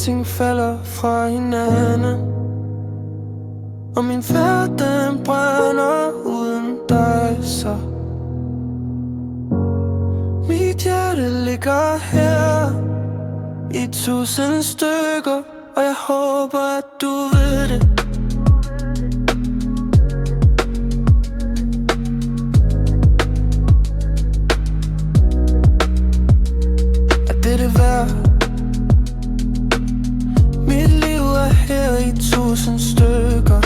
alting falder fra hinanden, og min verden brænder uden dig så. Mit hjerte ligger her i 1000 stykker, og jeg håber, at du ved det. Er det det værd? Mit liv er her i 1000 stykker,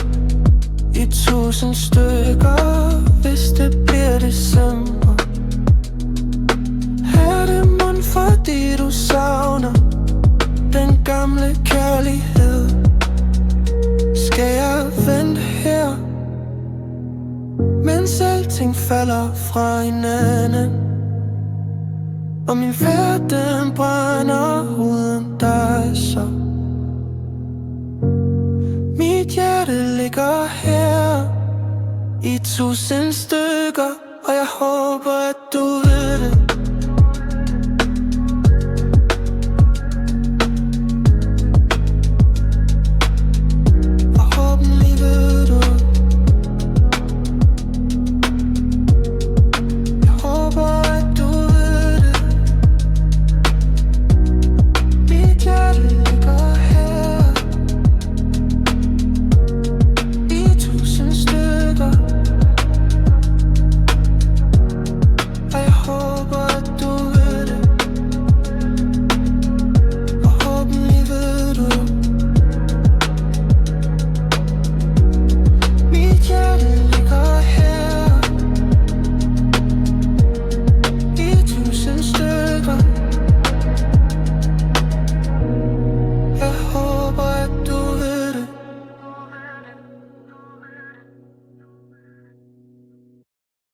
i 1000 stykker. Hvis det bliver december, er det mon fordi du savner den gamle kærlighed? Skal jeg vente her, mens alting falder fra hinanden, og min verden brænder uden dig så? Mit hjerte ligger her i 1000 stykker, og jeg håber, at du